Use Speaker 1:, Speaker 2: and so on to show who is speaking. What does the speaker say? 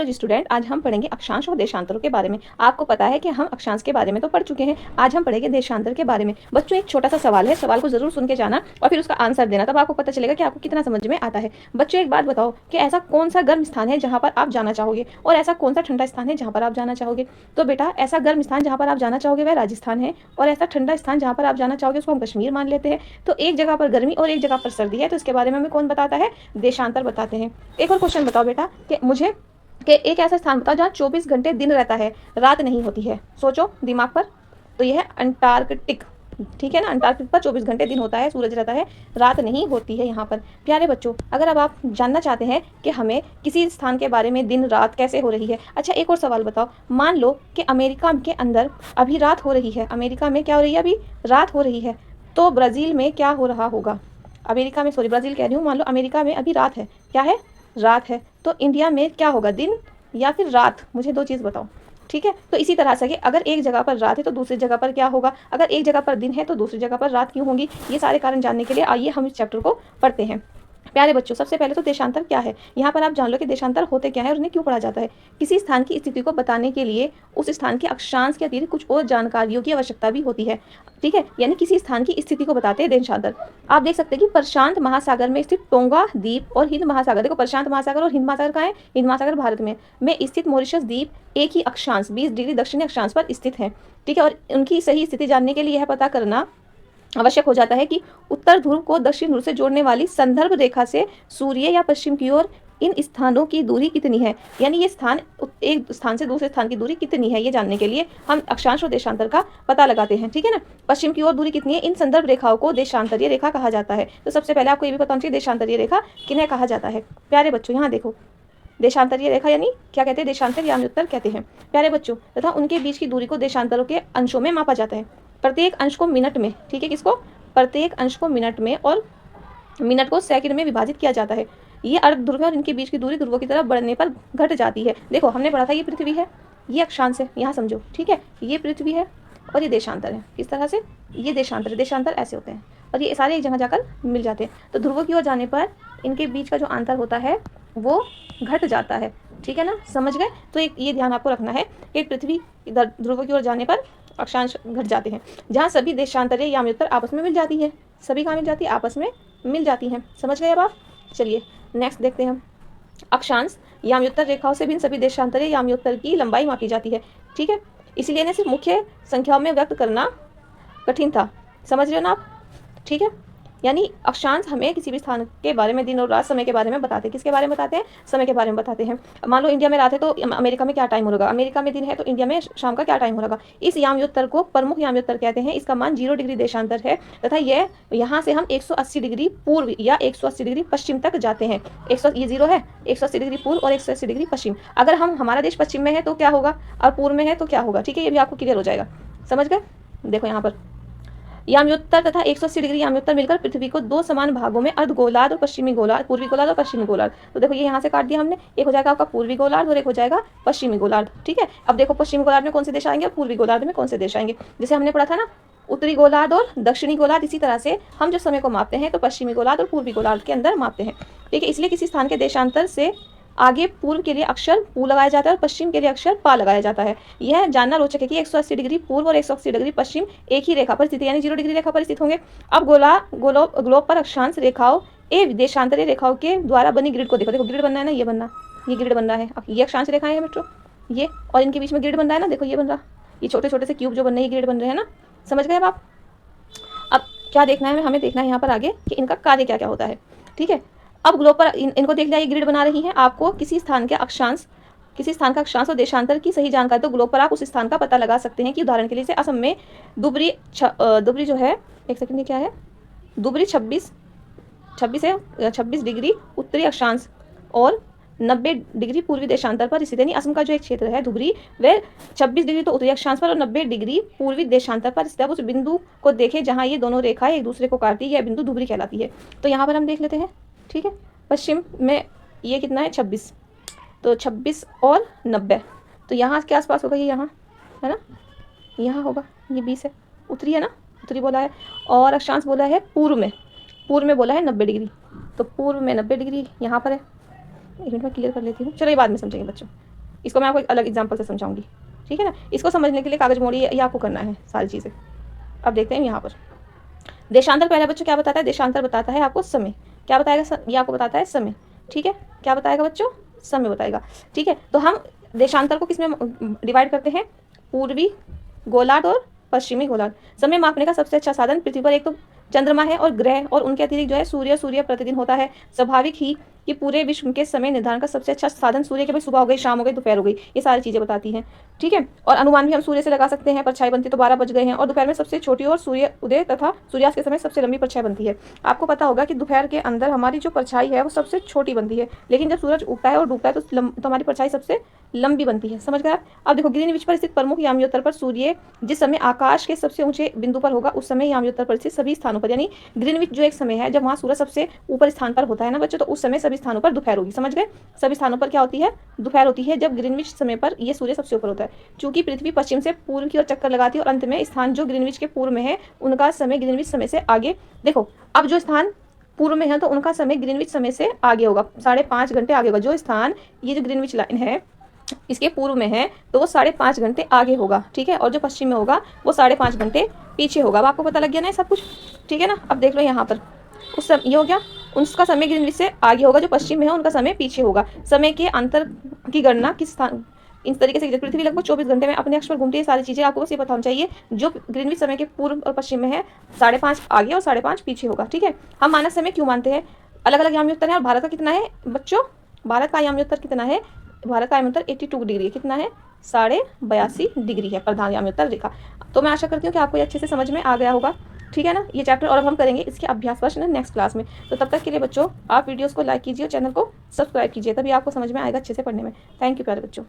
Speaker 1: Hello जी student, आज हम पढ़ेंगे अक्षांश और देशांतरों के बारे में। आपको पता है कि हम अक्षांश के बारे में तो पढ़ चुके हैं, आज हम पढ़ेंगे देशांतर के बारे में। बच्चों, एक छोटा सा सवाल है, सवाल को जरूर सुन के जाना और फिर उसका आंसर देना, तब आपको पता चलेगा कि आपको कितना समझ में आता है। बच्चों, एक बात बताओ कि ऐसा कौन सा गर्म स्थान है जहाँ पर आप जाना चाहोगे और ऐसा कौन सा ठंडा स्थान है जहाँ पर आप जाना चाहोगे। तो बेटा, ऐसा गर्म स्थान जहाँ पर आप जाना चाहोगे वह राजस्थान है और ऐसा ठंडा स्थान जहाँ पर आप जाना चाहोगे उसको हम कश्मीर मान लेते हैं। तो एक जगह पर गर्मी और एक जगह पर सर्दी है, तो इसके बारे में हमें कौन बताता है? देशांतर बताते हैं। एक और क्वेश्चन बताओ बेटा कि मुझे कि एक ऐसा स्थान बताओ जहाँ 24 घंटे दिन रहता है, रात नहीं होती है। सोचो दिमाग पर। तो यह है अंटार्कटिक, ठीक है ना। अंटार्कटिक पर 24 घंटे दिन होता है, सूरज रहता है, रात नहीं होती है यहाँ पर। प्यारे बच्चों, अगर अब आप जानना चाहते हैं कि हमें किसी स्थान के बारे में दिन रात कैसे हो रही है, अच्छा एक और सवाल बताओ। मान लो कि अमेरिका के अंदर अभी रात हो रही है, अमेरिका में क्या हो रही है? अभी रात हो रही है। तो ब्राज़ील में क्या हो रहा होगा? अमेरिका में, सॉरी ब्राज़ील कह रही हूँ, मान लो अमेरिका में अभी रात है, क्या है? रात है। तो इंडिया में क्या होगा, दिन या फिर रात? मुझे दो चीज़ बताओ, ठीक है। तो इसी तरह से कि अगर एक जगह पर रात है तो दूसरी जगह पर क्या होगा, अगर एक जगह पर दिन है तो दूसरी जगह पर रात क्यों होगी। ये सारे कारण जानने के लिए आइए हम इस चैप्टर को पढ़ते हैं। प्यारे बच्चों, सबसे पहले तो देशांतर क्या है। यहाँ पर आप जान लो कि देशांतर होते क्या है और उन्हें क्यों पढ़ा जाता है। किसी स्थान की स्थिति को बताने के लिए उस स्थान के अक्षांश के अतिरिक्त कुछ और जानकारियों की आवश्यकता भी होती है, ठीक है। यानी किसी स्थान की स्थिति को बताते हैं देशांतर। आप देख सकते हैं कि प्रशांत महासागर में स्थित टोंगा द्वीप और हिंद महासागर, देखो प्रशांत महासागर और हिंद महासागर कहाँ है? हिंद महासागर भारत में स्थित मॉरिशस द्वीप एक ही अक्षांश 20 डिग्री दक्षिणी अक्षांश पर स्थित है, ठीक है। और उनकी सही स्थिति जानने के लिए यह पता करना आवश्यक हो जाता है कि उत्तर ध्रुव को दक्षिण ध्रुव से जोड़ने वाली संदर्भ रेखा से सूर्य या पश्चिम की ओर इन स्थानों की दूरी कितनी है। यानी ये स्थान, एक स्थान से दूसरे स्थान की दूरी कितनी है, ये जानने के लिए हम अक्षांश और देशांतर का पता लगाते हैं, ठीक है ना। पश्चिम की ओर दूरी कितनी है, इन संदर्भ रेखाओं को देशांतरीय रेखा कहा जाता है। तो सबसे पहले आपको ये भी पता होना चाहिए देशांतरीय रेखा किन्हें कहा जाता है। प्यारे बच्चों, यहाँ देखो, देशांतरीय रेखा यानी क्या कहते हैं? देशांतर याम्योत्तर कहते हैं। प्यारे बच्चों, तथा उनके बीच की दूरी को देशांतरों के अंशों में मापा जाता है। प्रत्येक अंश को मिनट में, ठीक है, किसको? प्रत्येक अंश को मिनट में और मिनट को सेकंड में विभाजित किया जाता है। ये अर्ध ध्रुव और इनके बीच की दूरी ध्रुवों की तरफ बढ़ने पर घट जाती है। देखो हमने पढ़ा था ये पृथ्वी है, ये अक्षांश है, यहाँ समझो, ठीक है। ये पृथ्वी है और ये देशांतर है। किस तरह से? ये देशांतर, देशांतर ऐसे होते हैं और ये सारे एक जगह जाकर मिल जाते हैं। तो ध्रुवों की ओर जाने पर इनके बीच का जो अंतर होता है वो घट जाता है, ठीक है ना, समझ गए। तो एक ये ध्यान आपको रखना है कि पृथ्वी ध्रुवों की ओर जाने पर अक्षांश घट जाते हैं। जहाँ सभी देशांतरीय याम्योत्तर आपस में मिल जाती है, सभी कहाँ मिल जाती है? आपस में मिल जाती हैं। समझ गए अब आप? चलिए नेक्स्ट देखते हैं हम। अक्षांश याम्योत्तर रेखाओं से भिन्न सभी देशांतरीय याम्योत्तर की लंबाई मापी जाती है, ठीक है। इसीलिए इन्हें सिर्फ मुख्य संख्याओं में व्यक्त करना कठिन था। समझ रहे हो ना आप? ठीक है। यानी अक्षांश हमें किसी भी स्थान के बारे में, दिन और रात, समय के बारे में बताते हैं। किसके बारे में बताते हैं? समय के बारे में बताते हैं। मान लो इंडिया में रात है तो अमेरिका में क्या टाइम होगा, अमेरिका में दिन है तो इंडिया में शाम का क्या टाइम होगा। इस याम्योत्तर को प्रमुख याम्योत्तर कहते हैं। इसका मान 0 डिग्री देशांतर है तथा यह यहाँ से हम 180 डिग्री पूर्व या 180 डिग्री पश्चिम तक जाते हैं। ये 0 है, 180 डिग्री पूर्व और 180 डिग्री पश्चिम। अगर हमारा देश पश्चिम में है तो क्या होगा और पूर्व में है तो क्या होगा, ठीक है। ये भी आपको क्लियर हो जाएगा। समझ गए? देखो यहाँ पर याम्योत्तर तथा 180 डिग्री याम्योत्तर मिलकर पृथ्वी को दो समान भागों में अर्ध गोलार्ध और पश्चिमी गोलार्ध, पूर्वी गोलार्ध और पश्चिमी गोलार्ध। तो देखो ये यहाँ से काट दिया हमने, एक हो जाएगा आपका पूर्वी गोलार्ध और एक हो जाएगा पश्चिमी गोलार्ध, ठीक है। अब देखो पश्चिमी गोलार्ध में कौन से देश आएंगे और पूर्वी गोलार्ध में कौन से देश आएंगे। जैसे हमने पढ़ा था ना, उत्तरी गोलार्ध और दक्षिणी गोलार्ध। इसी तरह से हम जो समय को मापते हैं तो पश्चिमी गोलार्ध और पूर्वी गोलार्ध के अंदर मापते हैं, ठीक है। इसलिए किसी स्थान के देशांतर से आगे पूर्व के लिए अक्षर पू लगाया जाता है और पश्चिम के लिए अक्षर पा लगाया जाता है। यह जानना रोचक है कि 180 डिग्री पूर्व और 180 डिग्री पश्चिम एक ही रेखा पर स्थित है, यानी 0 डिग्री रेखा पर स्थित होंगे। अब ग्लोब पर अक्षांश रेखाओं देशांतरीय रेखाओं के द्वारा बनी ग्रिड को देखो। देखो ग्रिड बनना है ना, ये बनना, ये ग्रिड बन रहा है। अब ये अक्षांश रेखाएं हैं मित्रों, ये, और इनके बीच में ग्रिड बन रहा है ना, देखो ये बन रहा, ये छोटे छोटे से क्यूब जो बन रहे हैं, ग्रिड बन रहे हैं ना। समझ गए अब आप? अब क्या देखना है हमें? देखना है यहाँ पर आगे कि इनका कार्य क्या क्या होता है, ठीक है। अब ग्लोब पर इनको देख लिया, ये ग्रिड बना रही है। आपको किसी स्थान का अक्षांश और देशांतर की सही जानकारी तो ग्लोब पर आप उस स्थान का पता लगा सकते हैं कि उदाहरण के लिए असम में दुबरी जो है, एक सेकंड, ये क्या है? दुबरी 26 डिग्री उत्तरी अक्षांश और 90 डिग्री पूर्वी देशांतर पर स्थित है। यानी असम का जो एक क्षेत्र है धुबरी, वह 26 डिग्री तो उत्तरी अक्षांश पर और 90 डिग्री पूर्वी देशांतर पर स्थित है। उस बिंदु को देखें जहाँ ये दोनों रेखाएं एक दूसरे को काटती है, यह बिंदु धुबरी कहलाती है। तो यहाँ पर हम देख लेते हैं, ठीक है। पश्चिम में ये कितना है? 26, तो 26 और 90, तो यहाँ के आसपास होगा, ये यहाँ है ना, यहाँ होगा, ये 20 है, उत्तरी है ना, उत्तरी बोला है। और अक्षांश बोला है पूर्व में बोला है 90 डिग्री, तो पूर्व में 90 डिग्री यहाँ पर है। एक मिनट में क्लियर कर लेती हूँ, चलो ये बाद में समझेंगे बच्चों। इसको मैं आपको एक अलग एग्जाम्पल से समझाऊंगी, ठीक है ना। इसको समझने के लिए कागज मोड़ी ये आपको करना है सारी चीज़ें। अब देखते हैं यहाँ पर देशांतर पहला बच्चों क्या बताता है, देशांतर बताता है आपको समय। क्या बताएगा, ये आपको बताता है समय, ठीक है। क्या बताएगा बच्चों, समय बताएगा, ठीक है। तो हम देशांतर को किसमें डिवाइड करते हैं, पूर्वी गोलार्ध और पश्चिमी गोलार्ध। समय मापने का सबसे अच्छा साधन पृथ्वी पर एक तो चंद्रमा है और ग्रह, और उनके अतिरिक्त जो है सूर्य प्रतिदिन होता है। स्वाभाविक ही कि पूरे विश्व के समय निर्धारण का सबसे अच्छा साधन सूर्य के, भाई सुबह हो गई, शाम हो गई, दोपहर हो गई, ये सारी चीज़ें बताती हैं, ठीक है। और अनुमान भी हम सूर्य से लगा सकते हैं। परछाई बनती तो 12 बज गए हैं, और दोपहर में सबसे छोटी और सूर्य उदय तथा सूर्यास्त के समय सबसे लंबी परछाई बनती है। आपको पता होगा कि दोपहर के अंदर हमारी जो परछाई है वो सबसे छोटी बनती है, लेकिन जब सूरज उगता है और डूबता है तो हमारी परछाई सबसे लंबी बनती है, समझ गए आप। अब देखो ग्रीनविच पर स्थित प्रमुख याम्योत्तर पर सूर्य जिस समय आकाश के सबसे ऊंचे बिंदु पर होगा, उस समय याम्योत्तर पर स्थित सभी स्थानों पर, यानी ग्रीनविच जो एक समय है जब वहाँ सूरज सबसे ऊपर स्थान पर होता है ना बच्चों, तो उस समय सभी स्थानों पर दोपहर होगी, समझ गए। सभी स्थानों पर क्या होती है, दोपहर होती है जब ग्रीनविच समय पर ये सूर्य सबसे ऊपर होता है। चूंकि पृथ्वी पश्चिम से पूर्व की ओर चक्कर लगाती है और अंत में स्थान जो ग्रीनविच के पूर्व में है उनका समय ग्रीनविच समय से आगे। देखो अब जो स्थान पूर्व में है तो उनका समय ग्रीनविच समय से आगे होगा, 5.5 घंटे आगे होगा। जो स्थान ये जो ग्रीनविच लाइन है इसके पूर्व में है तो वो 5.5 घंटे आगे होगा, ठीक है। और जो पश्चिम में होगा वो 5.5 घंटे पीछे होगा। अब आपको पता लग गया ना सब कुछ, ठीक है ना। अब देख लो यहाँ पर उस समय ये हो गया, उसका समय ग्रीनविच से आगे होगा, जो पश्चिम में है उनका समय पीछे होगा। समय के अंतर की गणना किस स्थान, इस तरीके से पृथ्वी लगभग 24 घंटे में अपने अक्ष पर घूमती है। सारी चीज़ें आपको बस ये पता होना चाहिए। जो ग्रीनविच समय के पूर्व और पश्चिम में है 5.5 आगे और 5.5 पीछे होगा, ठीक है। हम मानक समय क्यों मानते हैं, अलग अलग याम्योत्तर है। और भारत का कितना है बच्चों, भारत का याम्योत्तर कितना है, भारत का याम्योत्तर 82 डिग्री है, कितना है 82.5 डिग्री है प्रधान याम्योत्तर रेखा। तो मैं आशा करती हूँ कि आपको ये अच्छे से समझ में आ गया होगा, ठीक है ना ये चैप्टर। और अब हम करेंगे इसके अभ्यास प्रश्न नेक्स्ट क्लास में। तो तब तक के लिए बच्चों आप वीडियोस को लाइक कीजिए और चैनल को सब्सक्राइब कीजिए, तभी आपको समझ में आएगा अच्छे से पढ़ने में। थैंक यू प्यारे बच्चों।